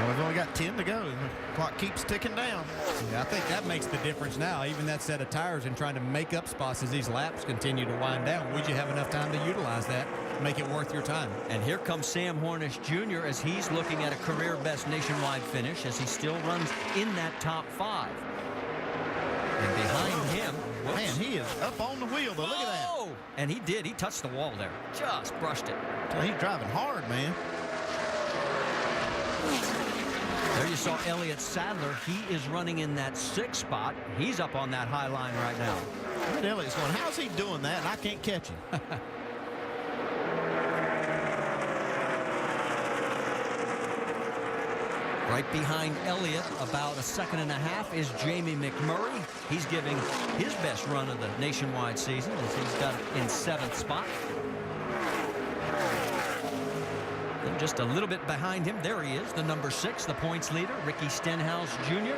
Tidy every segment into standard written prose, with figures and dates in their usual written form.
And we've only got 10 to go, and the clock keeps ticking down. Yeah, I think that makes the difference now. Even that set of tires and trying to make up spots as these laps continue to wind down. Would you have enough time to utilize that, make it worth your time? And here comes Sam Hornish Jr. as he's looking at a career best nationwide finish as he still runs in that top 5. And behind him, whoops. Man, he is up on the wheel, but look at that. And he did. He touched the wall there. Just brushed it. He's driving hard, man. There you saw Elliott Sadler. He is running in that 6th spot. He's up on that high line right now. Red Elliott's going, how's he doing that? And I can't catch him. Right behind Elliott, about a 1.5 seconds, is Jamie McMurray. He's giving his best run of the nationwide season as he's got it in 7th spot. Then just a little bit behind him, there he is, the number 6, the points leader, Ricky Stenhouse Jr.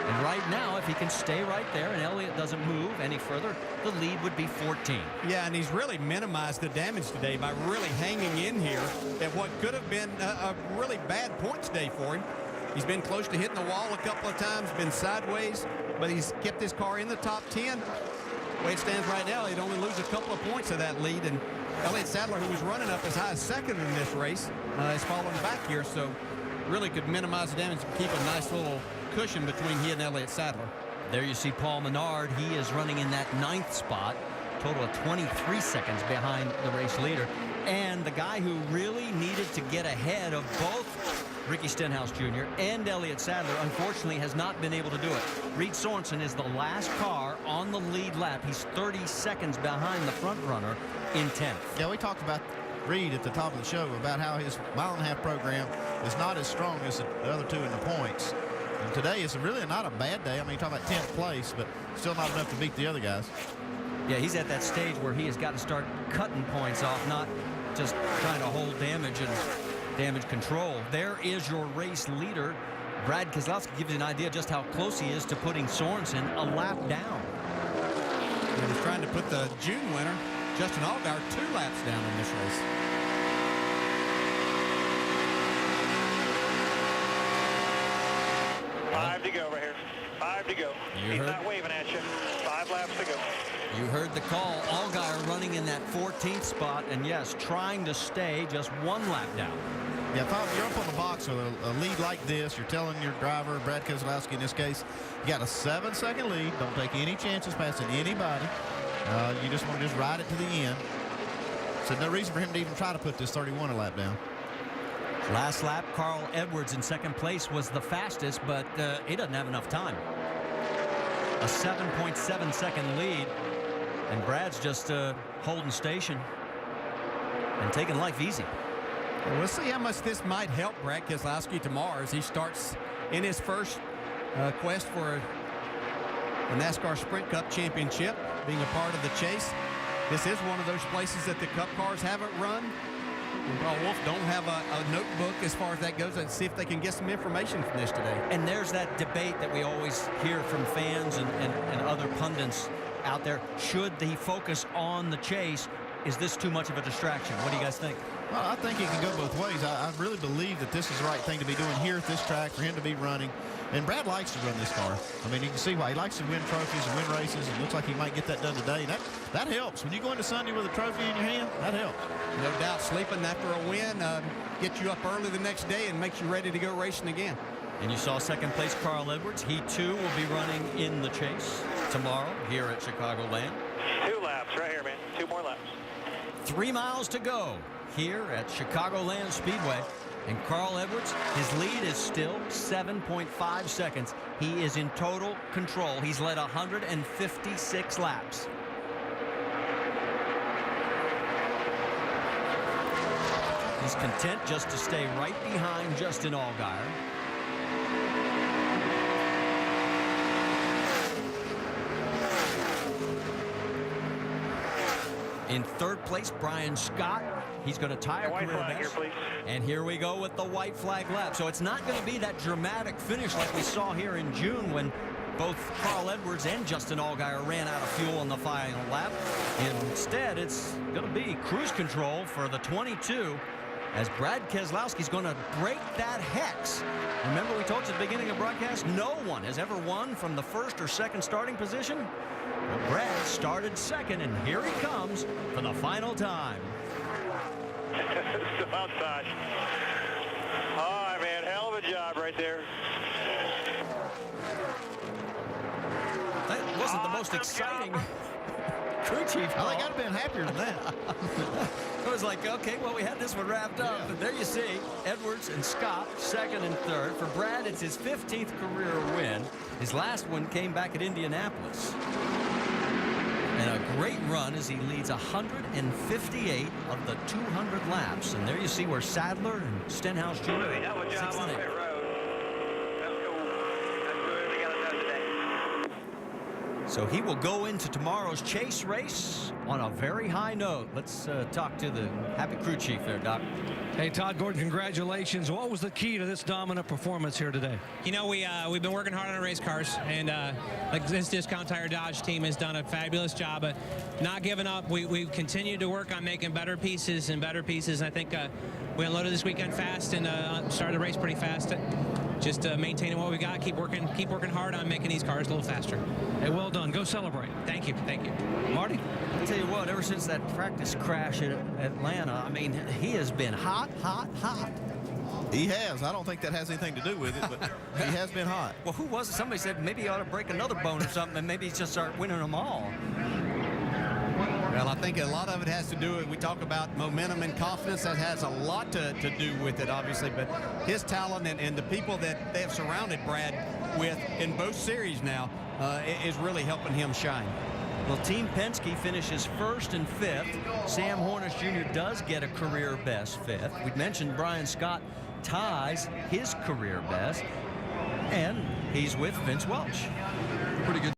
And right now, if he can stay right there and Elliott doesn't move any further, the lead would be 14. Yeah, and he's really minimized the damage today by really hanging in here at what could have been a really bad points day for him. He's been close to hitting the wall a couple of times, been sideways, but he's kept his car in the top 10. The way it stands right now, he'd only lose a couple of points of that lead. And Elliott Sadler, who was running up as high as 2nd in this race, is falling back here, so really could minimize the damage and keep a nice little cushion between he and Elliott Sadler. There you see Paul Menard. He is running in that 9th spot, total of 23 seconds behind the race leader. And the guy who really needed to get ahead of both Ricky Stenhouse Jr. and Elliott Sadler, unfortunately, has not been able to do it. Reed Sorensen is the last car on the lead lap. He's 30 seconds behind the front runner in 10th. Yeah, we talked about Reed at the top of the show about how his 1.5 mile program is not as strong as the other two in the points. And today is really not a bad day. I mean, you're talking about 10th place, but still not enough to beat the other guys. Yeah, he's at that stage where he has got to start cutting points off, not just trying to hold damage and damage control. There is your race leader. Brad Keselowsi gives you an idea just how close he is to putting Sorensen a lap down. He was trying to put the June winner, Justin Allgaier, 2 laps down in this race. Five to go right here. 5 to go. He's not waving at you. 5 laps to go. You heard the call. Allgaier running in that 14th spot, and yes, trying to stay just 1 lap down. Yeah, if you're up on the box with a lead like this, you're telling your driver, Brad Keselowsi in this case, you got a 7-second lead. Don't take any chances passing anybody. You just want to just ride it to the end. So no reason for him to even try to put this 31 a lap down. Last lap, Carl Edwards in 2nd place was the fastest, but he doesn't have enough time. A 7.7 second lead, and Brad's just holding station and taking life easy. Well, we'll see how much this might help Brad Keselowsi tomorrow as he starts in his first quest for the NASCAR Sprint Cup Championship, being a part of the chase. This is one of those places that the Cup cars haven't run. Well, Wolf don't have a notebook as far as that goes. Let's see if they can get some information from this today. And there's that debate that we always hear from fans and other pundits out there. Should he focus on the chase? Is this too much of a distraction? What do you guys think? Well, I think it can go both ways. I really believe that this is the right thing to be doing here at this track for him to be running. And Brad likes to run this car. I mean, you can see why. He likes to win trophies and win races. It looks like he might get that done today. And that helps. When you go into Sunday with a trophy in your hand, that helps. No doubt sleeping after a win gets you up early the next day and makes you ready to go racing again. And you saw 2nd place Carl Edwards. He too will be running in the chase tomorrow here at Chicagoland. 2 laps right here, man. 2 more laps. 3 miles to go here at Chicagoland Speedway. And Carl Edwards, his lead is still 7.5 seconds. He is in total control. He's led 156 laps. He's content just to stay right behind Justin Allgaier. In 3rd place, Brian Scott. He's going to tie a career best. And here we go with the white flag lap. So it's not going to be that dramatic finish like we saw here in June when both Carl Edwards and Justin Allgaier ran out of fuel on the final lap. Instead, it's going to be cruise control for the 22 as Brad Keselowski is going to break that hex. Remember we told you at the beginning of the broadcast, no one has ever won from the first or second starting position? Well, Brad started second, and here he comes for the final time. Still outside. All right, man. Hell of a job right there. That wasn't the most exciting crew chief call. I think I'd have been happier than that. It was like, okay, well, we had this one wrapped up. Yeah. But there you see Edwards and Scott, second and third. For Brad, it's his 15th career win. His last one came back at Indianapolis. And a great run as he leads 158 of the 200 laps. And there you see where Sadler and Stenhouse Jr. Hell of a job on pit road. Let's go. Let's do what we got to do today. So he will go into tomorrow's chase race on a very high note. Let's talk to the happy crew chief there, Doc. Hey, Todd Gordon, congratulations. What was the key to this dominant performance here today? You know, we've been working hard on our race cars, and like this Discount Tire Dodge team has done a fabulous job of not giving up. We've continued to work on making better pieces and better pieces. And I think we unloaded this weekend fast and started the race pretty fast. Just maintaining what we got, keep working hard on making these cars a little faster. Hey, well done. Go celebrate. Thank you. Marty? I'll tell you what, ever since that practice crash at Atlanta, I mean, he has been hot. He has. I don't think that has anything to do with it, but he has been hot. Well, who was it? Somebody said maybe he ought to break another bone or something and maybe just start winning them all. Well, I think a lot of it has to do with, we talk about momentum and confidence. That has a lot to do with it, obviously. But his talent and the people that they have surrounded Brad with in both series now is really helping him shine. Well, Team Penske finishes first and fifth. Sam Hornish Jr. does get a career best fifth. We mentioned Brian Scott ties his career best, and he's with Vince Welch. Pretty good